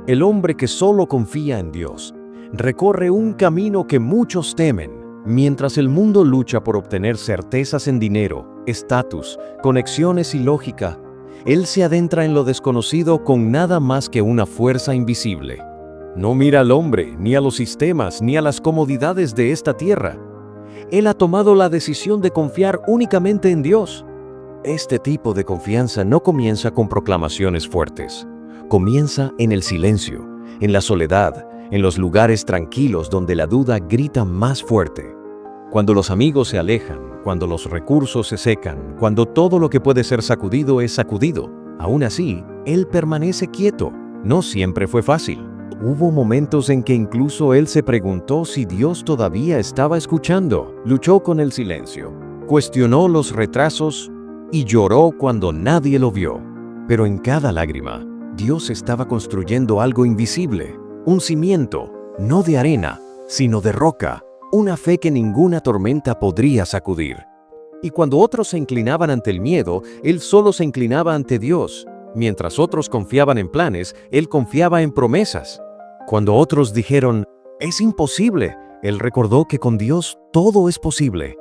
El hombre que solo confía en Dios recorre un camino que muchos temen. Mientras el mundo lucha por obtener certezas en dinero, estatus, conexiones y lógica, él se adentra en lo desconocido con nada más que una fuerza invisible. No mira al hombre, ni a los sistemas, ni a las comodidades de esta tierra. Él ha tomado la decisión de confiar únicamente en Dios. Este tipo de confianza no comienza con proclamaciones fuertes. Comienza en el silencio, en la soledad, en los lugares tranquilos donde la duda grita más fuerte. Cuando los amigos se alejan, cuando los recursos se secan, cuando todo lo que puede ser sacudido es sacudido, aún así, él permanece quieto. No siempre fue fácil. Hubo momentos en que incluso él se preguntó si Dios todavía estaba escuchando. Luchó con el silencio, cuestionó los retrasos y lloró cuando nadie lo vio. Pero en cada lágrima, Dios estaba construyendo algo invisible, un cimiento, no de arena, sino de roca, una fe que ninguna tormenta podría sacudir. Y cuando otros se inclinaban ante el miedo, él solo se inclinaba ante Dios. Mientras otros confiaban en planes, él confiaba en promesas. Cuando otros dijeron, "Es imposible", él recordó que con Dios todo es posible.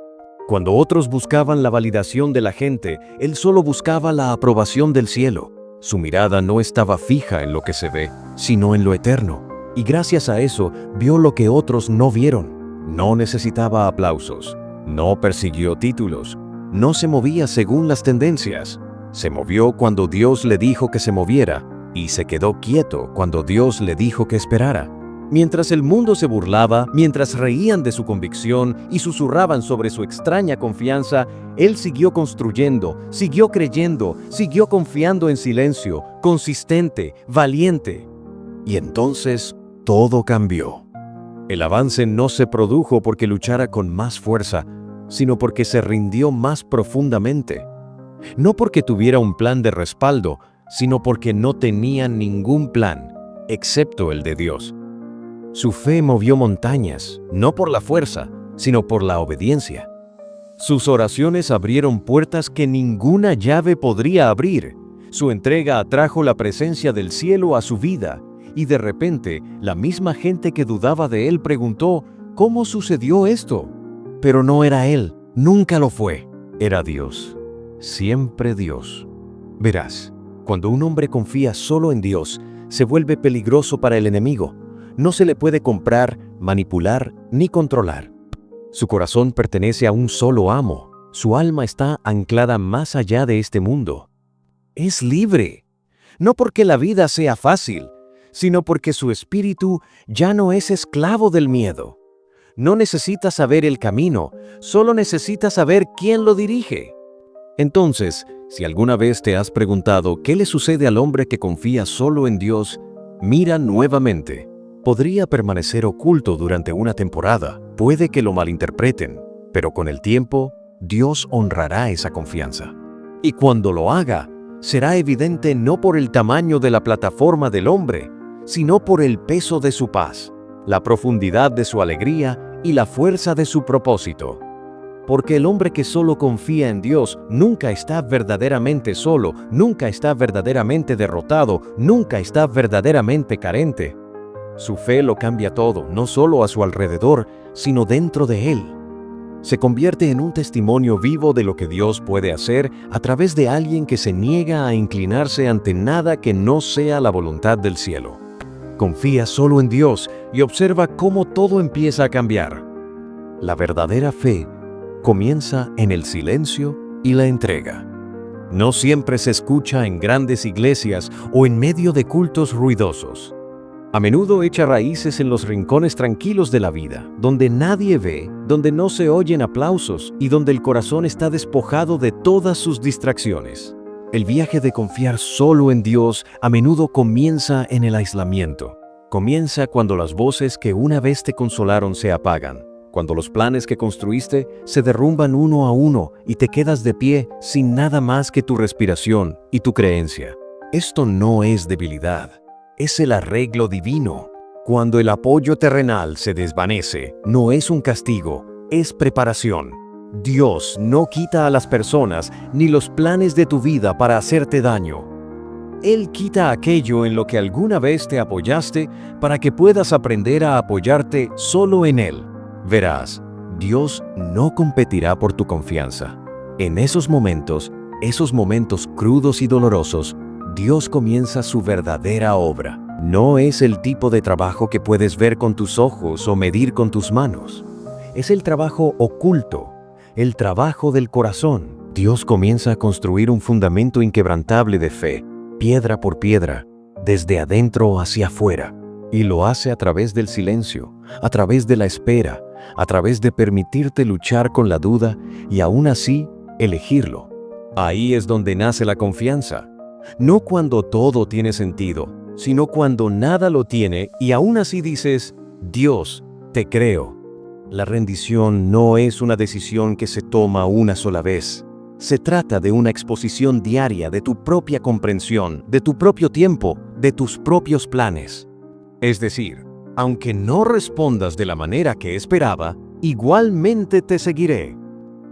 Cuando otros buscaban la validación de la gente, él solo buscaba la aprobación del cielo. Su mirada no estaba fija en lo que se ve, sino en lo eterno. Y gracias a eso, vio lo que otros no vieron. No necesitaba aplausos, no persiguió títulos, no se movía según las tendencias. Se movió cuando Dios le dijo que se moviera, y se quedó quieto cuando Dios le dijo que esperara. Mientras el mundo se burlaba, mientras reían de su convicción y susurraban sobre su extraña confianza, él siguió construyendo, siguió creyendo, siguió confiando en silencio, consistente, valiente. Y entonces todo cambió. El avance no se produjo porque luchara con más fuerza, sino porque se rindió más profundamente. No porque tuviera un plan de respaldo, sino porque no tenía ningún plan, excepto el de Dios. Su fe movió montañas, no por la fuerza, sino por la obediencia. Sus oraciones abrieron puertas que ninguna llave podría abrir. Su entrega atrajo la presencia del cielo a su vida, y de repente, la misma gente que dudaba de él preguntó, ¿cómo sucedió esto? Pero no era él, nunca lo fue. Era Dios, siempre Dios. Verás, cuando un hombre confía solo en Dios, se vuelve peligroso para el enemigo. No se le puede comprar, manipular ni controlar. Su corazón pertenece a un solo amo. Su alma está anclada más allá de este mundo. Es libre, no porque la vida sea fácil, sino porque su espíritu ya no es esclavo del miedo. No necesita saber el camino, solo necesita saber quién lo dirige. Entonces, si alguna vez te has preguntado qué le sucede al hombre que confía solo en Dios, mira nuevamente. Podría permanecer oculto durante una temporada, puede que lo malinterpreten, pero con el tiempo, Dios honrará esa confianza. Y cuando lo haga, será evidente no por el tamaño de la plataforma del hombre, sino por el peso de su paz, la profundidad de su alegría y la fuerza de su propósito. Porque el hombre que solo confía en Dios nunca está verdaderamente solo, nunca está verdaderamente derrotado, nunca está verdaderamente carente. Su fe lo cambia todo, no solo a su alrededor, sino dentro de él. Se convierte en un testimonio vivo de lo que Dios puede hacer a través de alguien que se niega a inclinarse ante nada que no sea la voluntad del cielo. Confía solo en Dios y observa cómo todo empieza a cambiar. La verdadera fe comienza en el silencio y la entrega. No siempre se escucha en grandes iglesias o en medio de cultos ruidosos. A menudo echa raíces en los rincones tranquilos de la vida, donde nadie ve, donde no se oyen aplausos y donde el corazón está despojado de todas sus distracciones. El viaje de confiar solo en Dios a menudo comienza en el aislamiento. Comienza cuando las voces que una vez te consolaron se apagan, cuando los planes que construiste se derrumban uno a uno y te quedas de pie sin nada más que tu respiración y tu creencia. Esto no es debilidad. Es el arreglo divino. Cuando el apoyo terrenal se desvanece, no es un castigo, es preparación. Dios no quita a las personas ni los planes de tu vida para hacerte daño. Él quita aquello en lo que alguna vez te apoyaste para que puedas aprender a apoyarte solo en Él. Verás, Dios no competirá por tu confianza. En esos momentos crudos y dolorosos, Dios comienza su verdadera obra. No es el tipo de trabajo que puedes ver con tus ojos o medir con tus manos. Es el trabajo oculto, el trabajo del corazón. Dios comienza a construir un fundamento inquebrantable de fe, piedra por piedra, desde adentro hacia afuera. Y lo hace a través del silencio, a través de la espera, a través de permitirte luchar con la duda y aún así elegirlo. Ahí es donde nace la confianza. No cuando todo tiene sentido, sino cuando nada lo tiene y aún así dices, Dios, te creo. La rendición no es una decisión que se toma una sola vez. Se trata de una exposición diaria de tu propia comprensión, de tu propio tiempo, de tus propios planes. Es decir, aunque no respondas de la manera que esperaba, igualmente te seguiré.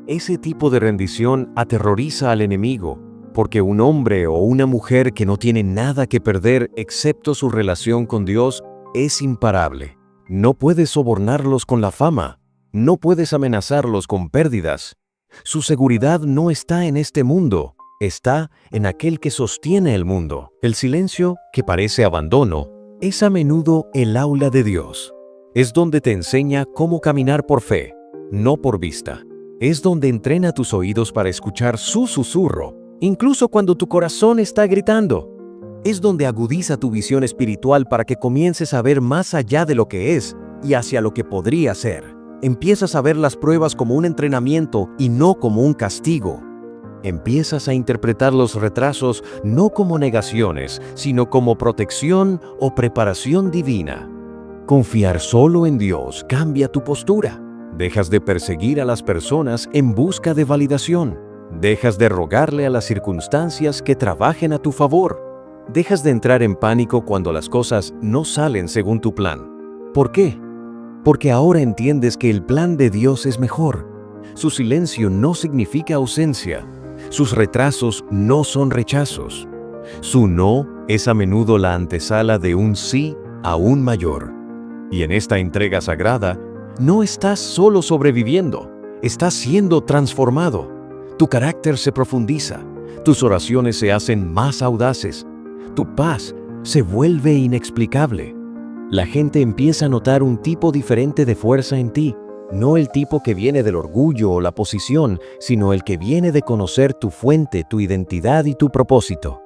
Ese tipo de rendición aterroriza al enemigo, porque un hombre o una mujer que no tiene nada que perder excepto su relación con Dios es imparable. No puedes sobornarlos con la fama, no puedes amenazarlos con pérdidas. Su seguridad no está en este mundo, está en aquel que sostiene el mundo. El silencio, que parece abandono, es a menudo el aula de Dios. Es donde te enseña cómo caminar por fe, no por vista. Es donde entrena tus oídos para escuchar su susurro, incluso cuando tu corazón está gritando. Es donde agudiza tu visión espiritual para que comiences a ver más allá de lo que es y hacia lo que podría ser. Empiezas a ver las pruebas como un entrenamiento y no como un castigo. Empiezas a interpretar los retrasos no como negaciones, sino como protección o preparación divina. Confiar solo en Dios cambia tu postura. Dejas de perseguir a las personas en busca de validación. Dejas de rogarle a las circunstancias que trabajen a tu favor. Dejas de entrar en pánico cuando las cosas no salen según tu plan. ¿Por qué? Porque ahora entiendes que el plan de Dios es mejor. Su silencio no significa ausencia. Sus retrasos no son rechazos. Su no es a menudo la antesala de un sí aún mayor. Y en esta entrega sagrada, no estás solo sobreviviendo, estás siendo transformado. Tu carácter se profundiza, tus oraciones se hacen más audaces, tu paz se vuelve inexplicable. La gente empieza a notar un tipo diferente de fuerza en ti, no el tipo que viene del orgullo o la posición, sino el que viene de conocer tu fuente, tu identidad y tu propósito.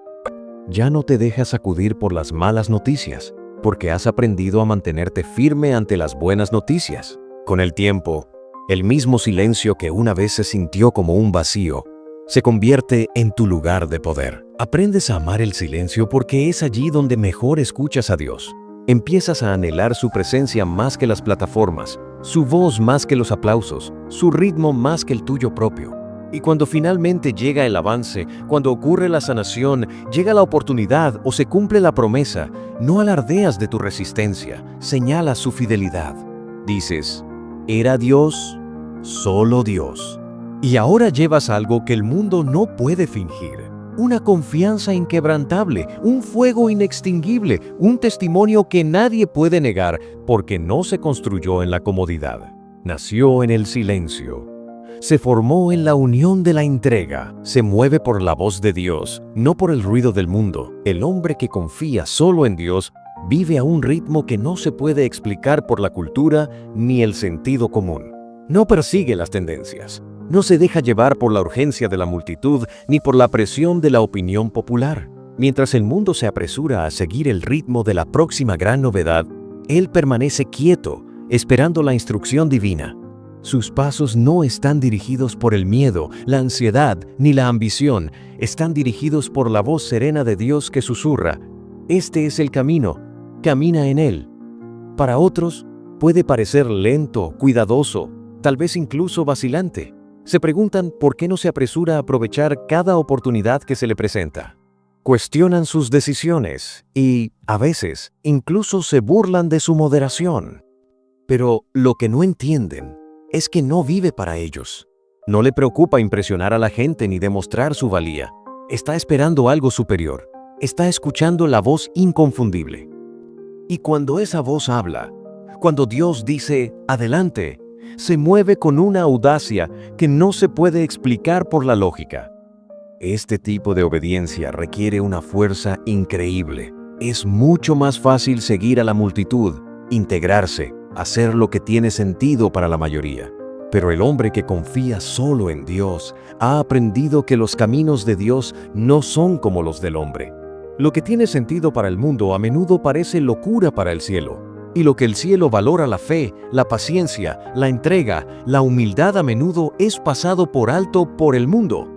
Ya no te dejas sacudir por las malas noticias, porque has aprendido a mantenerte firme ante las buenas noticias. Con el tiempo, el mismo silencio que una vez se sintió como un vacío, se convierte en tu lugar de poder. Aprendes a amar el silencio porque es allí donde mejor escuchas a Dios. Empiezas a anhelar su presencia más que las plataformas, su voz más que los aplausos, su ritmo más que el tuyo propio. Y cuando finalmente llega el avance, cuando ocurre la sanación, llega la oportunidad o se cumple la promesa, no alardeas de tu resistencia, señalas su fidelidad. Dices, era Dios, solo Dios. Y ahora llevas algo que el mundo no puede fingir. Una confianza inquebrantable, un fuego inextinguible, un testimonio que nadie puede negar porque no se construyó en la comodidad. Nació en el silencio. Se formó en la unión de la entrega. Se mueve por la voz de Dios, no por el ruido del mundo. El hombre que confía solo en Dios vive a un ritmo que no se puede explicar por la cultura ni el sentido común. No persigue las tendencias. No se deja llevar por la urgencia de la multitud ni por la presión de la opinión popular. Mientras el mundo se apresura a seguir el ritmo de la próxima gran novedad, él permanece quieto, esperando la instrucción divina. Sus pasos no están dirigidos por el miedo, la ansiedad ni la ambición, están dirigidos por la voz serena de Dios que susurra: este es el camino, camina en él. Para otros, puede parecer lento, cuidadoso, tal vez incluso vacilante. Se preguntan por qué no se apresura a aprovechar cada oportunidad que se le presenta. Cuestionan sus decisiones y, a veces, incluso se burlan de su moderación. Pero lo que no entienden es que no vive para ellos. No le preocupa impresionar a la gente ni demostrar su valía. Está esperando algo superior. está escuchando la voz inconfundible. Y cuando esa voz habla, cuando Dios dice, adelante, se mueve con una audacia que no se puede explicar por la lógica. Este tipo de obediencia requiere una fuerza increíble. Es mucho más fácil seguir a la multitud, integrarse, hacer lo que tiene sentido para la mayoría. Pero el hombre que confía solo en Dios ha aprendido que los caminos de Dios no son como los del hombre. Lo que tiene sentido para el mundo a menudo parece locura para el cielo. Y lo que el cielo valora, la fe, la paciencia, la entrega, la humildad, a menudo es pasado por alto por el mundo.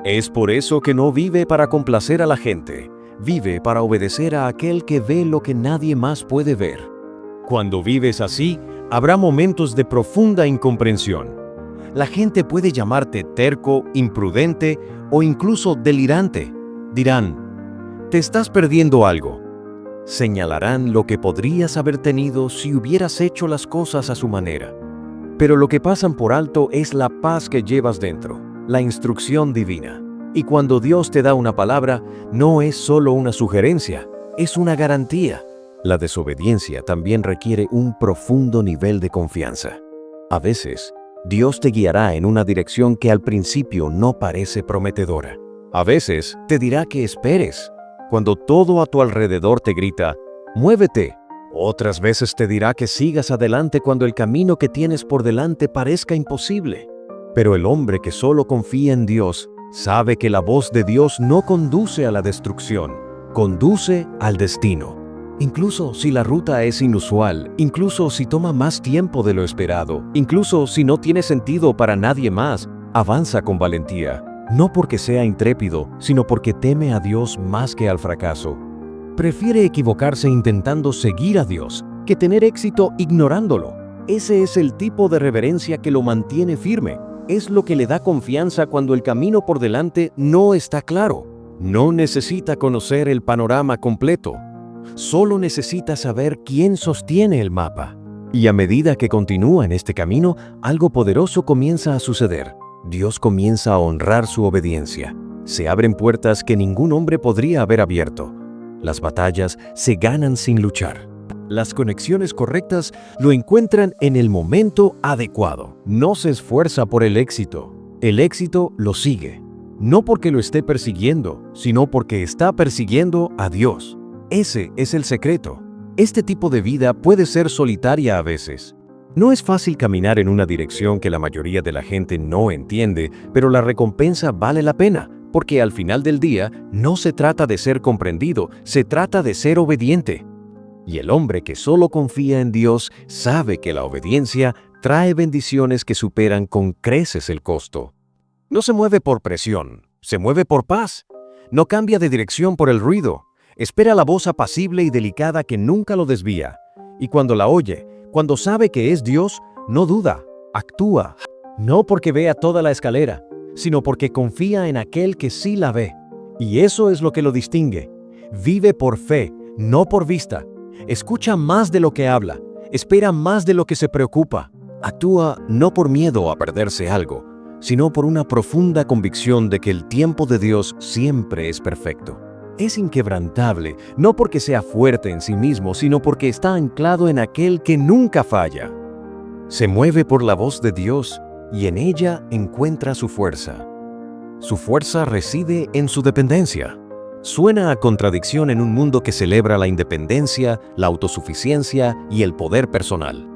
Es por eso que no vive para complacer a la gente, vive para obedecer a aquel que ve lo que nadie más puede ver. Cuando vives así, habrá momentos de profunda incomprensión. La gente puede llamarte terco, imprudente o incluso delirante. Dirán, te estás perdiendo algo. Señalarán lo que podrías haber tenido si hubieras hecho las cosas a su manera. Pero lo que pasan por alto es la paz que llevas dentro, la instrucción divina. Y cuando Dios te da una palabra, no es solo una sugerencia, es una garantía. La desobediencia también requiere un profundo nivel de confianza. A veces, Dios te guiará en una dirección que al principio no parece prometedora. A veces, te dirá que esperes, cuando todo a tu alrededor te grita, ¡muévete! Otras veces te dirá que sigas adelante cuando el camino que tienes por delante parezca imposible. Pero el hombre que solo confía en Dios sabe que la voz de Dios no conduce a la destrucción, conduce al destino. Incluso si la ruta es inusual, incluso si toma más tiempo de lo esperado, incluso si no tiene sentido para nadie más, avanza con valentía, no porque sea intrépido, sino porque teme a Dios más que al fracaso. Prefiere equivocarse intentando seguir a Dios que tener éxito ignorándolo. Ese es el tipo de reverencia que lo mantiene firme. Es lo que le da confianza cuando el camino por delante no está claro. No necesita conocer el panorama completo. Solo necesita saber quién sostiene el mapa. Y a medida que continúa en este camino, algo poderoso comienza a suceder. Dios comienza a honrar su obediencia. Se abren puertas que ningún hombre podría haber abierto. Las batallas se ganan sin luchar. Las conexiones correctas lo encuentran en el momento adecuado. No se esfuerza por el éxito lo sigue. No porque lo esté persiguiendo, sino porque está persiguiendo a Dios. Ese es el secreto. Este tipo de vida puede ser solitaria a veces. No es fácil caminar en una dirección que la mayoría de la gente no entiende, pero la recompensa vale la pena, porque al final del día no se trata de ser comprendido, se trata de ser obediente. Y el hombre que solo confía en Dios sabe que la obediencia trae bendiciones que superan con creces el costo. No se mueve por presión, se mueve por paz. No cambia de dirección por el ruido. Espera la voz apacible y delicada que nunca lo desvía. Y cuando la oye, cuando sabe que es Dios, no duda, actúa. No porque vea toda la escalera, sino porque confía en aquel que sí la ve. Y eso es lo que lo distingue. Vive por fe, no por vista. Escucha más de lo que habla. Espera más de lo que se preocupa. Actúa no por miedo a perderse algo, sino por una profunda convicción de que el tiempo de Dios siempre es perfecto. Es inquebrantable, no porque sea fuerte en sí mismo, sino porque está anclado en aquel que nunca falla. Se mueve por la voz de Dios y en ella encuentra su fuerza. Su fuerza reside en su dependencia. Suena a contradicción en un mundo que celebra la independencia, la autosuficiencia y el poder personal.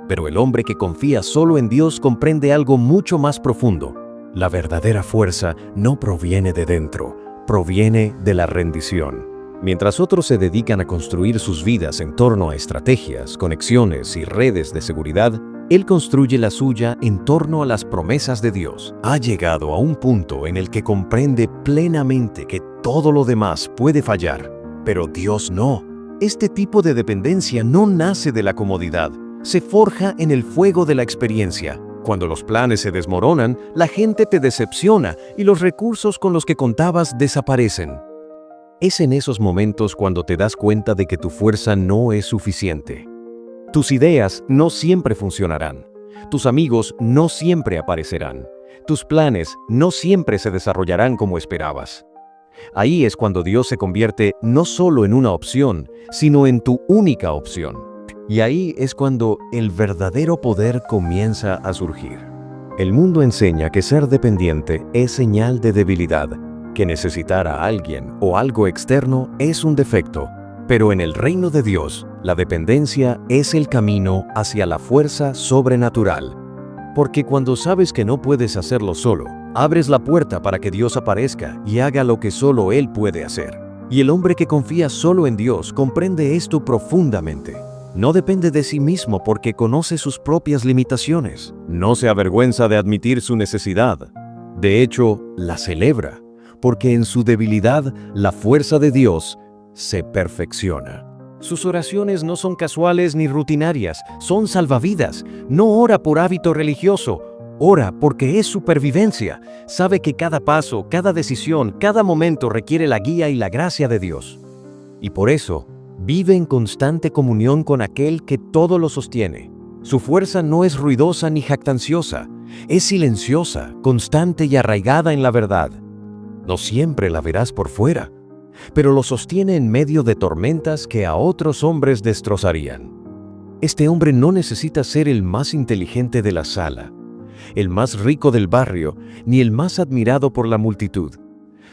Pero el hombre que confía solo en Dios comprende algo mucho más profundo. La verdadera fuerza no proviene de dentro, proviene de la rendición. Mientras otros se dedican a construir sus vidas en torno a estrategias, conexiones y redes de seguridad, él construye la suya en torno a las promesas de Dios. Ha llegado a un punto en el que comprende plenamente que todo lo demás puede fallar, pero Dios no. Este tipo de dependencia no nace de la comodidad, se forja en el fuego de la experiencia. Cuando los planes se desmoronan, la gente te decepciona y los recursos con los que contabas desaparecen. Es en esos momentos cuando te das cuenta de que tu fuerza no es suficiente. Tus ideas no siempre funcionarán. Tus amigos no siempre aparecerán. Tus planes no siempre se desarrollarán como esperabas. Ahí es cuando Dios se convierte no solo en una opción, sino en tu única opción. Y ahí es cuando el verdadero poder comienza a surgir. El mundo enseña que ser dependiente es señal de debilidad, que necesitar a alguien o algo externo es un defecto. Pero en el reino de Dios, la dependencia es el camino hacia la fuerza sobrenatural. Porque cuando sabes que no puedes hacerlo solo, abres la puerta para que Dios aparezca y haga lo que solo Él puede hacer. Y el hombre que confía solo en Dios comprende esto profundamente. No depende de sí mismo porque conoce sus propias limitaciones. No se avergüenza de admitir su necesidad. De hecho, la celebra, porque en su debilidad la fuerza de Dios se perfecciona. Sus oraciones no son casuales ni rutinarias, son salvavidas. No ora por hábito religioso, ora porque es supervivencia. Sabe que cada paso, cada decisión, cada momento requiere la guía y la gracia de Dios. Y por eso, vive en constante comunión con aquel que todo lo sostiene. Su fuerza no es ruidosa ni jactanciosa, es silenciosa, constante y arraigada en la verdad. No siempre la verás por fuera, pero lo sostiene en medio de tormentas que a otros hombres destrozarían. Este hombre no necesita ser el más inteligente de la sala, el más rico del barrio, ni el más admirado por la multitud.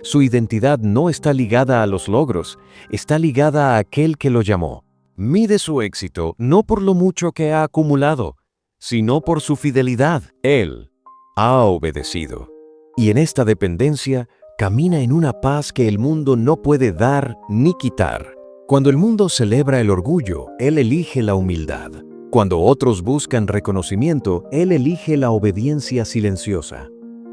Su identidad no está ligada a los logros, está ligada a aquel que lo llamó. Mide su éxito no por lo mucho que ha acumulado, sino por su fidelidad. Él ha obedecido. Y en esta dependencia, camina en una paz que el mundo no puede dar ni quitar. Cuando el mundo celebra el orgullo, Él elige la humildad. Cuando otros buscan reconocimiento, Él elige la obediencia silenciosa.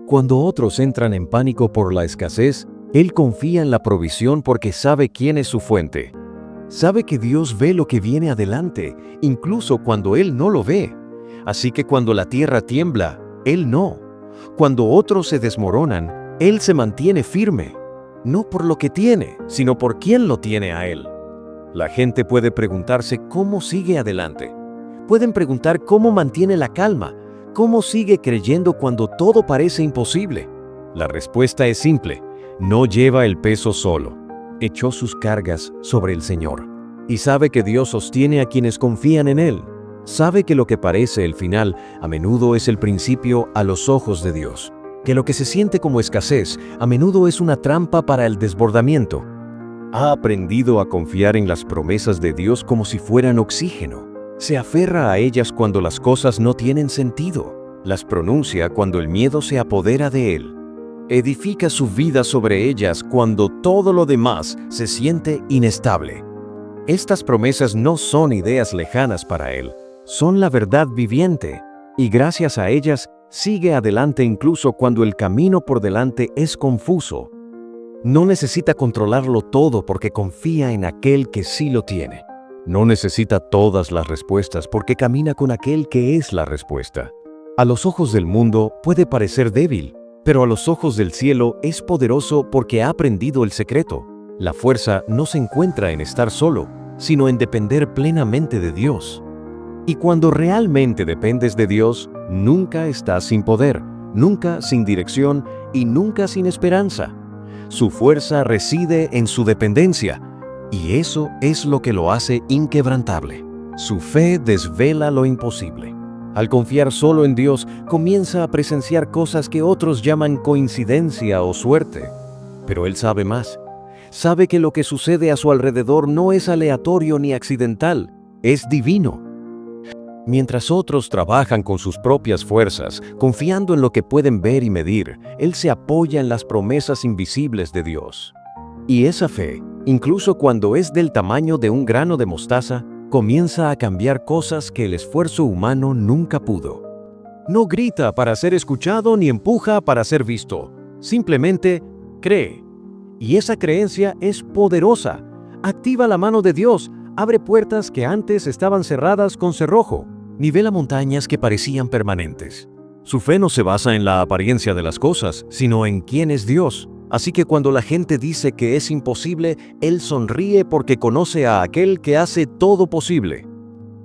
Cuando otros entran en pánico por la escasez, Él confía en la provisión porque sabe quién es su fuente. Sabe que Dios ve lo que viene adelante, incluso cuando Él no lo ve. Así que cuando la tierra tiembla, Él no. Cuando otros se desmoronan, Él se mantiene firme, no por lo que tiene, sino por quien lo tiene a Él. La gente puede preguntarse cómo sigue adelante. Pueden preguntar cómo mantiene la calma, cómo sigue creyendo cuando todo parece imposible. La respuesta es simple: no lleva el peso solo. Echó sus cargas sobre el Señor. Y sabe que Dios sostiene a quienes confían en Él. Sabe que lo que parece el final a menudo es el principio a los ojos de Dios. Que lo que se siente como escasez a menudo es una trampa para el desbordamiento. Ha aprendido a confiar en las promesas de Dios como si fueran oxígeno. Se aferra a ellas cuando las cosas no tienen sentido. Las pronuncia cuando el miedo se apodera de él. Edifica su vida sobre ellas cuando todo lo demás se siente inestable. Estas promesas no son ideas lejanas para él, son la verdad viviente, y gracias a ellas sigue adelante incluso cuando el camino por delante es confuso. No necesita controlarlo todo porque confía en aquel que sí lo tiene. No necesita todas las respuestas porque camina con aquel que es la respuesta. A los ojos del mundo puede parecer débil, pero a los ojos del cielo es poderoso porque ha aprendido el secreto. La fuerza no se encuentra en estar solo, sino en depender plenamente de Dios. Y cuando realmente dependes de Dios, nunca estás sin poder, nunca sin dirección y nunca sin esperanza. Su fuerza reside en su dependencia, y eso es lo que lo hace inquebrantable. Su fe desvela lo imposible. Al confiar solo en Dios, comienza a presenciar cosas que otros llaman coincidencia o suerte. Pero él sabe más. Sabe que lo que sucede a su alrededor no es aleatorio ni accidental, es divino. Mientras otros trabajan con sus propias fuerzas, confiando en lo que pueden ver y medir, él se apoya en las promesas invisibles de Dios. Y esa fe, incluso cuando es del tamaño de un grano de mostaza, comienza a cambiar cosas que el esfuerzo humano nunca pudo. No grita para ser escuchado ni empuja para ser visto. Simplemente cree. Y esa creencia es poderosa. Activa la mano de Dios, abre puertas que antes estaban cerradas con cerrojo. Nivela montañas que parecían permanentes. Su fe no se basa en la apariencia de las cosas, sino en quién es Dios. Así que cuando la gente dice que es imposible, él sonríe porque conoce a aquel que hace todo posible.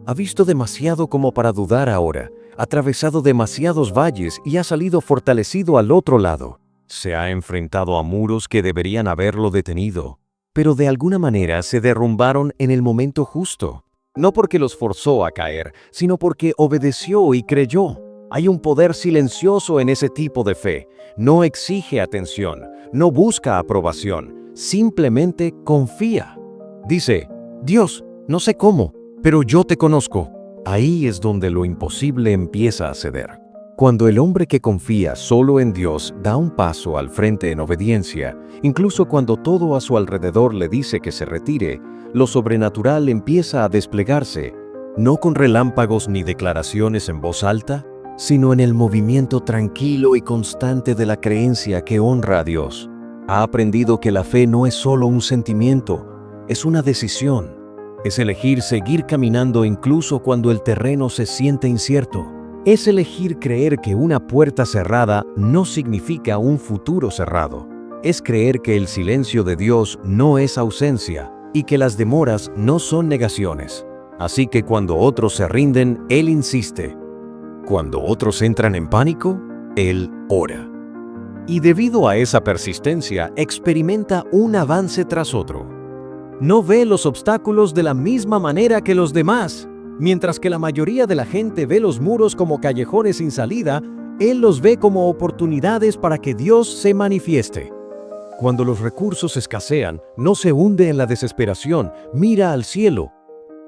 Ha visto demasiado como para dudar ahora, ha atravesado demasiados valles y ha salido fortalecido al otro lado. Se ha enfrentado a muros que deberían haberlo detenido, pero de alguna manera se derrumbaron en el momento justo. No porque los forzó a caer, sino porque obedeció y creyó. Hay un poder silencioso en ese tipo de fe. No exige atención, no busca aprobación, simplemente confía. Dice, Dios, no sé cómo, pero yo te conozco. Ahí es donde lo imposible empieza a ceder. Cuando el hombre que confía solo en Dios da un paso al frente en obediencia, incluso cuando todo a su alrededor le dice que se retire, lo sobrenatural empieza a desplegarse, no con relámpagos ni declaraciones en voz alta, sino en el movimiento tranquilo y constante de la creencia que honra a Dios. Ha aprendido que la fe no es solo un sentimiento, es una decisión. Es elegir seguir caminando incluso cuando el terreno se siente incierto. Es elegir creer que una puerta cerrada no significa un futuro cerrado. Es creer que el silencio de Dios no es ausencia y que las demoras no son negaciones. Así que cuando otros se rinden, Él insiste. Cuando otros entran en pánico, Él ora. Y debido a esa persistencia, experimenta un avance tras otro. No ve los obstáculos de la misma manera que los demás. Mientras que la mayoría de la gente ve los muros como callejones sin salida, Él los ve como oportunidades para que Dios se manifieste. Cuando los recursos escasean, no se hunde en la desesperación, mira al cielo.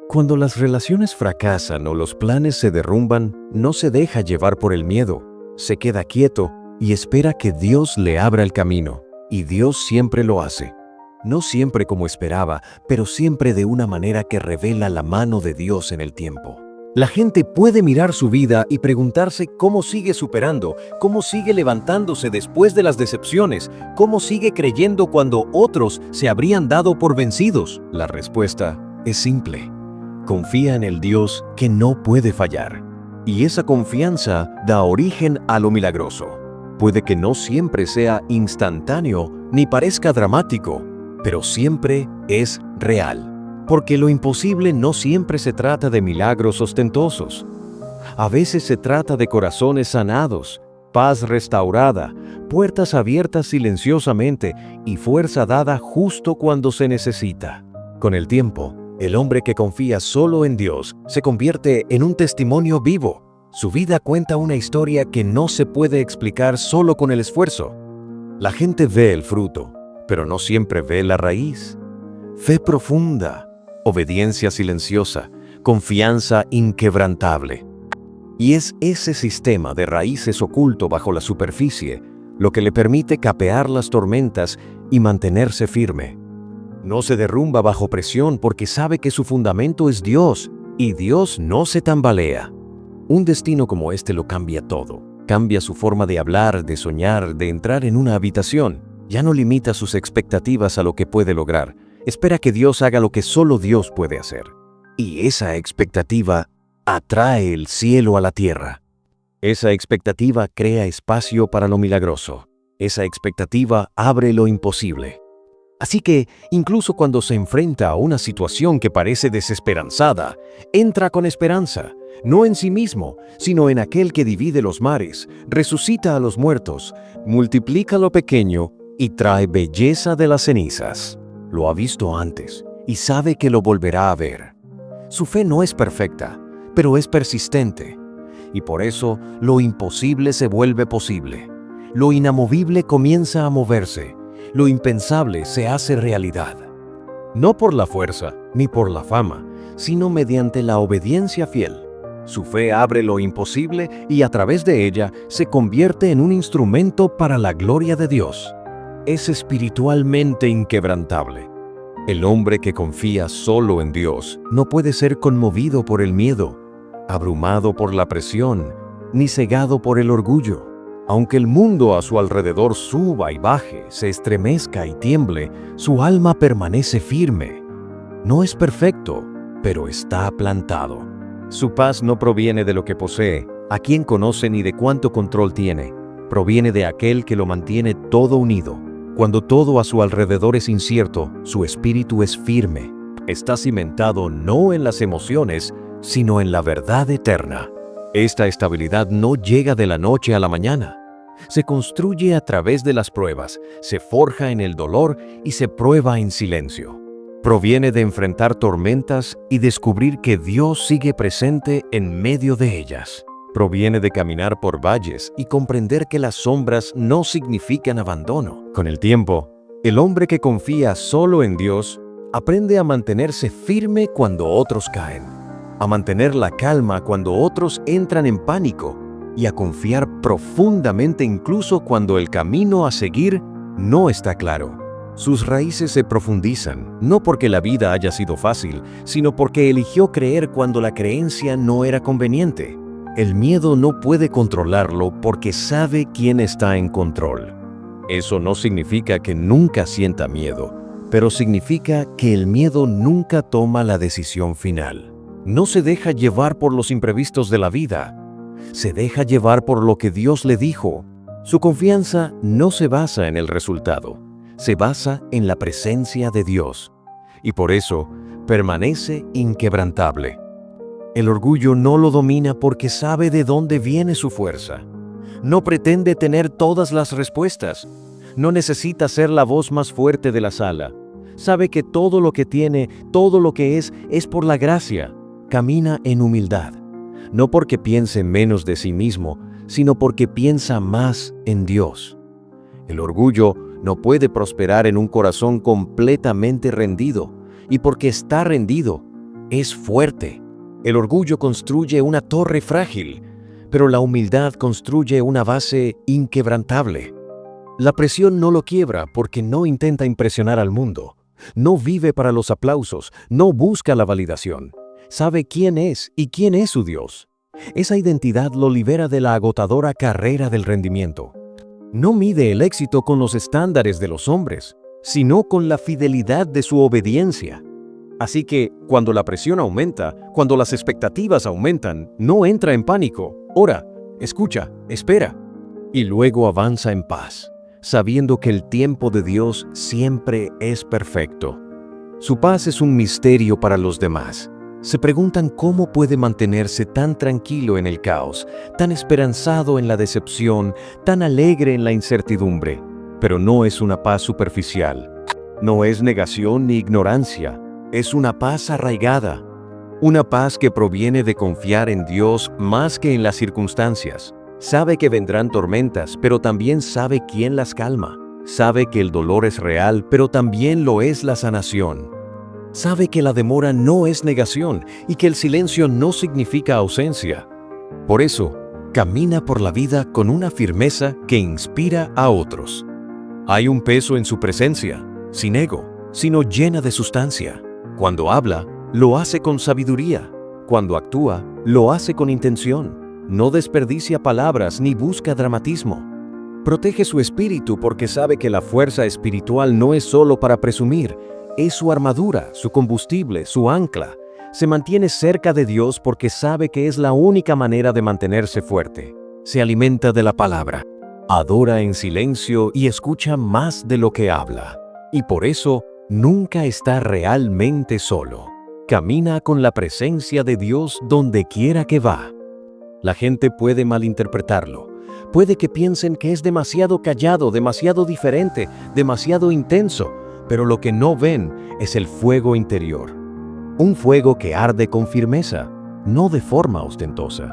Cuando las relaciones fracasan o los planes se derrumban, no se deja llevar por el miedo, se queda quieto y espera que Dios le abra el camino. Y Dios siempre lo hace. No siempre como esperaba, pero siempre de una manera que revela la mano de Dios en el tiempo. La gente puede mirar su vida y preguntarse cómo sigue superando, cómo sigue levantándose después de las decepciones, cómo sigue creyendo cuando otros se habrían dado por vencidos. La respuesta es simple. Confía en el Dios que no puede fallar. Y esa confianza da origen a lo milagroso. Puede que no siempre sea instantáneo ni parezca dramático, pero siempre es real. Porque lo imposible no siempre se trata de milagros ostentosos. A veces se trata de corazones sanados, paz restaurada, puertas abiertas silenciosamente y fuerza dada justo cuando se necesita. Con el tiempo, el hombre que confía solo en Dios se convierte en un testimonio vivo. Su vida cuenta una historia que no se puede explicar solo con el esfuerzo. La gente ve el fruto, pero no siempre ve la raíz. Fe profunda, obediencia silenciosa, confianza inquebrantable. Y es ese sistema de raíces oculto bajo la superficie lo que le permite capear las tormentas y mantenerse firme. No se derrumba bajo presión porque sabe que su fundamento es Dios, y Dios no se tambalea. Un destino como este lo cambia todo. Cambia su forma de hablar, de soñar, de entrar en una habitación. Ya no limita sus expectativas a lo que puede lograr. Espera que Dios haga lo que solo Dios puede hacer. Y esa expectativa atrae el cielo a la tierra. Esa expectativa crea espacio para lo milagroso. Esa expectativa abre lo imposible. Así que, incluso cuando se enfrenta a una situación que parece desesperanzada, entra con esperanza, no en sí mismo, sino en aquel que divide los mares, resucita a los muertos, multiplica lo pequeño y trae belleza de las cenizas. Lo ha visto antes y sabe que lo volverá a ver. Su fe no es perfecta, pero es persistente. Y por eso lo imposible se vuelve posible. Lo inamovible comienza a moverse. Lo impensable se hace realidad. No por la fuerza ni por la fama, sino mediante la obediencia fiel. Su fe abre lo imposible y a través de ella se convierte en un instrumento para la gloria de Dios. Es espiritualmente inquebrantable. El hombre que confía solo en Dios no puede ser conmovido por el miedo, abrumado por la presión, ni cegado por el orgullo. Aunque el mundo a su alrededor suba y baje, se estremezca y tiemble, su alma permanece firme. No es perfecto, pero está plantado. Su paz no proviene de lo que posee, a quien conoce ni de cuánto control tiene. Proviene de aquel que lo mantiene todo unido. Cuando todo a su alrededor es incierto, su espíritu es firme. Está cimentado no en las emociones, sino en la verdad eterna. Esta estabilidad no llega de la noche a la mañana. Se construye a través de las pruebas, se forja en el dolor y se prueba en silencio. Proviene de enfrentar tormentas y descubrir que Dios sigue presente en medio de ellas. Proviene de caminar por valles y comprender que las sombras no significan abandono. Con el tiempo, el hombre que confía solo en Dios aprende a mantenerse firme cuando otros caen, a mantener la calma cuando otros entran en pánico y a confiar profundamente incluso cuando el camino a seguir no está claro. Sus raíces se profundizan, no porque la vida haya sido fácil, sino porque eligió creer cuando la creencia no era conveniente. El miedo no puede controlarlo porque sabe quién está en control. Eso no significa que nunca sienta miedo, pero significa que el miedo nunca toma la decisión final. No se deja llevar por los imprevistos de la vida. Se deja llevar por lo que Dios le dijo. Su confianza no se basa en el resultado, se basa en la presencia de Dios. Y por eso permanece inquebrantable. El orgullo no lo domina porque sabe de dónde viene su fuerza. No pretende tener todas las respuestas. No necesita ser la voz más fuerte de la sala. Sabe que todo lo que tiene, todo lo que es por la gracia. Camina en humildad. No porque piense menos de sí mismo, sino porque piensa más en Dios. El orgullo no puede prosperar en un corazón completamente rendido, y porque está rendido, es fuerte. El orgullo construye una torre frágil, pero la humildad construye una base inquebrantable. La presión no lo quiebra porque no intenta impresionar al mundo. No vive para los aplausos, no busca la validación. Sabe quién es y quién es su Dios. Esa identidad lo libera de la agotadora carrera del rendimiento. No mide el éxito con los estándares de los hombres, sino con la fidelidad de su obediencia. Así que, cuando la presión aumenta, cuando las expectativas aumentan, no entra en pánico, ora, escucha, espera, y luego avanza en paz, sabiendo que el tiempo de Dios siempre es perfecto. Su paz es un misterio para los demás. Se preguntan cómo puede mantenerse tan tranquilo en el caos, tan esperanzado en la decepción, tan alegre en la incertidumbre. Pero no es una paz superficial. No es negación ni ignorancia. Es una paz arraigada. Una paz que proviene de confiar en Dios más que en las circunstancias. Sabe que vendrán tormentas, pero también sabe quién las calma. Sabe que el dolor es real, pero también lo es la sanación. Sabe que la demora no es negación y que el silencio no significa ausencia. Por eso, camina por la vida con una firmeza que inspira a otros. Hay un peso en su presencia, sin ego, sino llena de sustancia. Cuando habla, lo hace con sabiduría. Cuando actúa, lo hace con intención. No desperdicia palabras ni busca dramatismo. Protege su espíritu porque sabe que la fuerza espiritual no es solo para presumir, es su armadura, su combustible, su ancla. Se mantiene cerca de Dios porque sabe que es la única manera de mantenerse fuerte. Se alimenta de la palabra, adora en silencio y escucha más de lo que habla. Y por eso, nunca está realmente solo. Camina con la presencia de Dios donde quiera que va. La gente puede malinterpretarlo. Puede que piensen que es demasiado callado, demasiado diferente, demasiado intenso, pero lo que no ven es el fuego interior. Un fuego que arde con firmeza, no de forma ostentosa.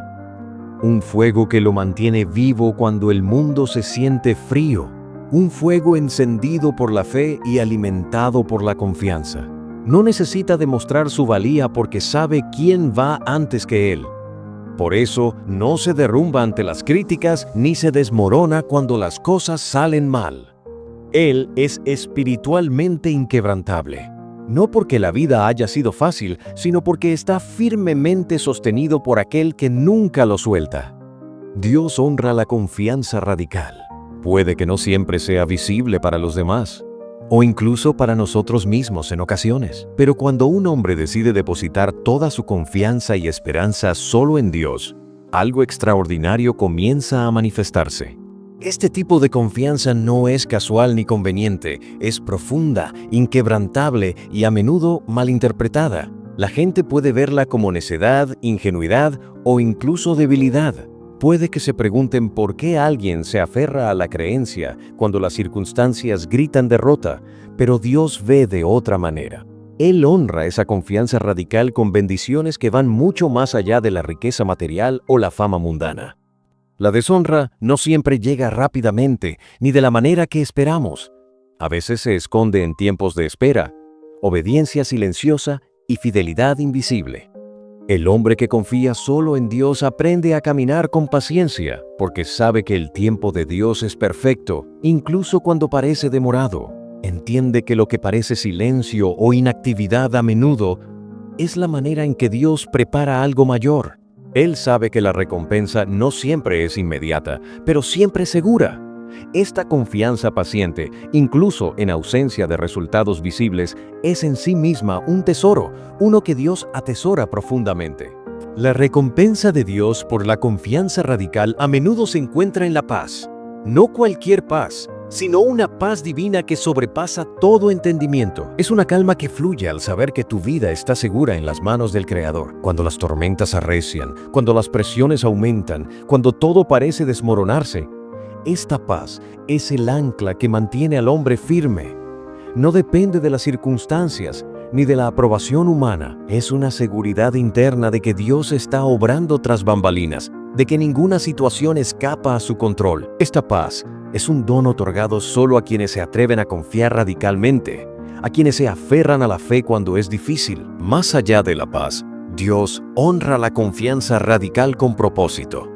Un fuego que lo mantiene vivo cuando el mundo se siente frío. Un fuego encendido por la fe y alimentado por la confianza. No necesita demostrar su valía porque sabe quién va antes que él. Por eso no se derrumba ante las críticas ni se desmorona cuando las cosas salen mal. Él es espiritualmente inquebrantable. No porque la vida haya sido fácil, sino porque está firmemente sostenido por aquel que nunca lo suelta. Dios honra la confianza radical. Puede que no siempre sea visible para los demás, o incluso para nosotros mismos en ocasiones. Pero cuando un hombre decide depositar toda su confianza y esperanza solo en Dios, algo extraordinario comienza a manifestarse. Este tipo de confianza no es casual ni conveniente, es profunda, inquebrantable y a menudo malinterpretada. La gente puede verla como necedad, ingenuidad o incluso debilidad. Puede que se pregunten por qué alguien se aferra a la creencia cuando las circunstancias gritan derrota, pero Dios ve de otra manera. Él honra esa confianza radical con bendiciones que van mucho más allá de la riqueza material o la fama mundana. La deshonra no siempre llega rápidamente ni de la manera que esperamos. A veces se esconde en tiempos de espera, obediencia silenciosa y fidelidad invisible. El hombre que confía solo en Dios aprende a caminar con paciencia, porque sabe que el tiempo de Dios es perfecto, incluso cuando parece demorado. Entiende que lo que parece silencio o inactividad a menudo es la manera en que Dios prepara algo mayor. Él sabe que la recompensa no siempre es inmediata, pero siempre segura. Esta confianza paciente, incluso en ausencia de resultados visibles, es en sí misma un tesoro, uno que Dios atesora profundamente. La recompensa de Dios por la confianza radical a menudo se encuentra en la paz. No cualquier paz, sino una paz divina que sobrepasa todo entendimiento. Es una calma que fluye al saber que tu vida está segura en las manos del Creador. Cuando las tormentas arrecian, cuando las presiones aumentan, cuando todo parece desmoronarse, esta paz es el ancla que mantiene al hombre firme. No depende de las circunstancias ni de la aprobación humana. Es una seguridad interna de que Dios está obrando tras bambalinas, de que ninguna situación escapa a su control. Esta paz es un don otorgado solo a quienes se atreven a confiar radicalmente, a quienes se aferran a la fe cuando es difícil. Más allá de la paz, Dios honra la confianza radical con propósito.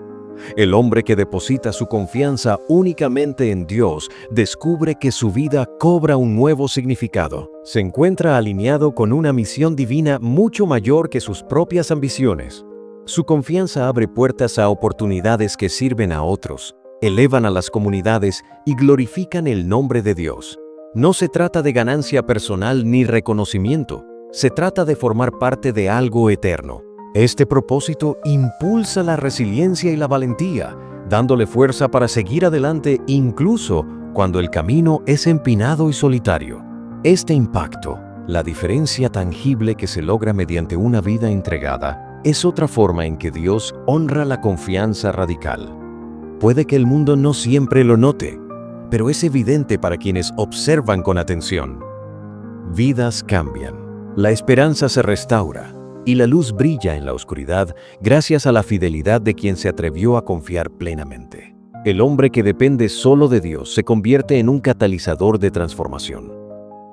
El hombre que deposita su confianza únicamente en Dios descubre que su vida cobra un nuevo significado. Se encuentra alineado con una misión divina mucho mayor que sus propias ambiciones. Su confianza abre puertas a oportunidades que sirven a otros, elevan a las comunidades y glorifican el nombre de Dios. No se trata de ganancia personal ni reconocimiento, se trata de formar parte de algo eterno. Este propósito impulsa la resiliencia y la valentía, dándole fuerza para seguir adelante incluso cuando el camino es empinado y solitario. Este impacto, la diferencia tangible que se logra mediante una vida entregada, es otra forma en que Dios honra la confianza radical. Puede que el mundo no siempre lo note, pero es evidente para quienes observan con atención. Vidas cambian, la esperanza se restaura y la luz brilla en la oscuridad gracias a la fidelidad de quien se atrevió a confiar plenamente. El hombre que depende solo de Dios se convierte en un catalizador de transformación.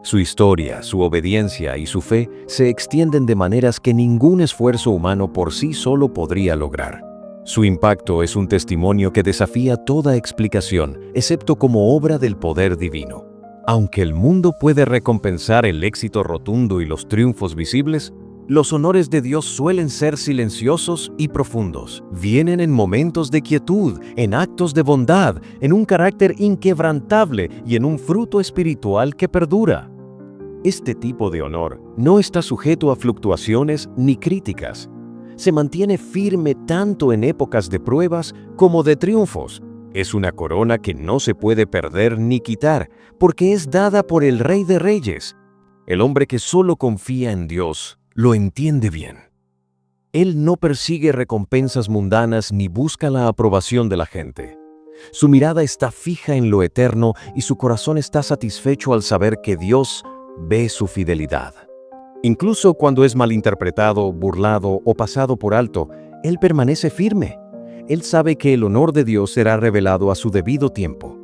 Su historia, su obediencia y su fe se extienden de maneras que ningún esfuerzo humano por sí solo podría lograr. Su impacto es un testimonio que desafía toda explicación, excepto como obra del poder divino. Aunque el mundo puede recompensar el éxito rotundo y los triunfos visibles, los honores de Dios suelen ser silenciosos y profundos. Vienen en momentos de quietud, en actos de bondad, en un carácter inquebrantable y en un fruto espiritual que perdura. Este tipo de honor no está sujeto a fluctuaciones ni críticas. Se mantiene firme tanto en épocas de pruebas como de triunfos. Es una corona que no se puede perder ni quitar, porque es dada por el Rey de Reyes. El hombre que solo confía en Dios lo entiende bien. Él no persigue recompensas mundanas ni busca la aprobación de la gente. Su mirada está fija en lo eterno y su corazón está satisfecho al saber que Dios ve su fidelidad. Incluso cuando es malinterpretado, burlado o pasado por alto, él permanece firme. Él sabe que el honor de Dios será revelado a su debido tiempo.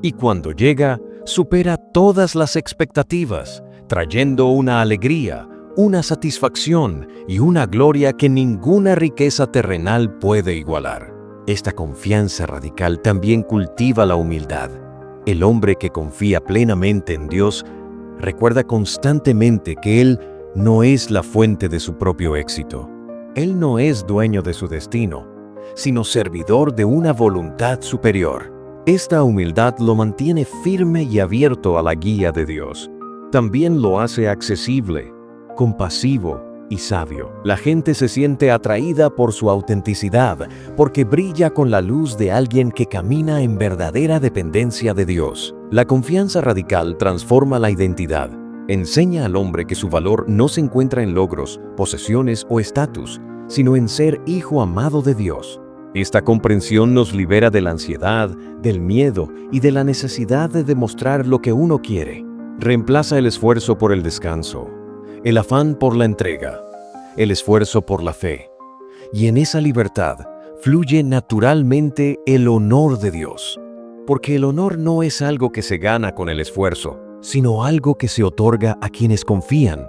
Y cuando llega, supera todas las expectativas, trayendo una alegría, una satisfacción y una gloria que ninguna riqueza terrenal puede igualar. Esta confianza radical también cultiva la humildad. El hombre que confía plenamente en Dios recuerda constantemente que Él no es la fuente de su propio éxito. Él no es dueño de su destino, sino servidor de una voluntad superior. Esta humildad lo mantiene firme y abierto a la guía de Dios. También lo hace accesible, compasivo y sabio. La gente se siente atraída por su autenticidad, porque brilla con la luz de alguien que camina en verdadera dependencia de Dios. La confianza radical transforma la identidad. Enseña al hombre que su valor no se encuentra en logros, posesiones o estatus, sino en ser hijo amado de Dios. Esta comprensión nos libera de la ansiedad, del miedo y de la necesidad de demostrar lo que uno quiere. Reemplaza el esfuerzo por el descanso, el afán por la entrega, el esfuerzo por la fe. Y en esa libertad fluye naturalmente el honor de Dios. Porque el honor no es algo que se gana con el esfuerzo, sino algo que se otorga a quienes confían.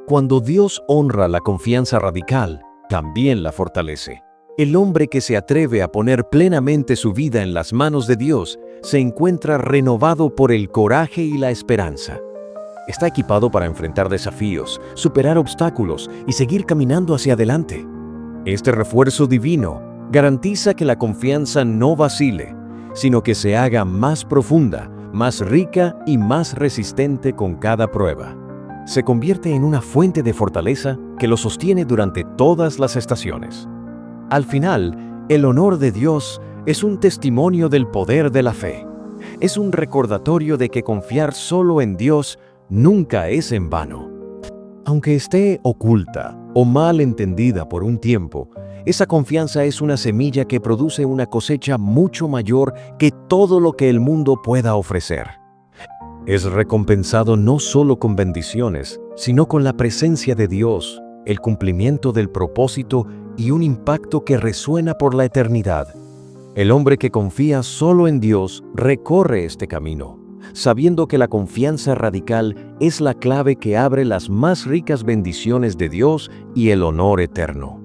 Cuando Dios honra la confianza radical, también la fortalece. El hombre que se atreve a poner plenamente su vida en las manos de Dios se encuentra renovado por el coraje y la esperanza. Está equipado para enfrentar desafíos, superar obstáculos y seguir caminando hacia adelante. Este refuerzo divino garantiza que la confianza no vacile, sino que se haga más profunda, más rica y más resistente con cada prueba. Se convierte en una fuente de fortaleza que lo sostiene durante todas las estaciones. Al final, el honor de Dios es un testimonio del poder de la fe. Es un recordatorio de que confiar solo en Dios nunca es en vano. Aunque esté oculta o mal entendida por un tiempo, esa confianza es una semilla que produce una cosecha mucho mayor que todo lo que el mundo pueda ofrecer. Es recompensado no solo con bendiciones, sino con la presencia de Dios, el cumplimiento del propósito y un impacto que resuena por la eternidad. El hombre que confía solo en Dios recorre este camino, sabiendo que la confianza radical es la clave que abre las más ricas bendiciones de Dios y el honor eterno.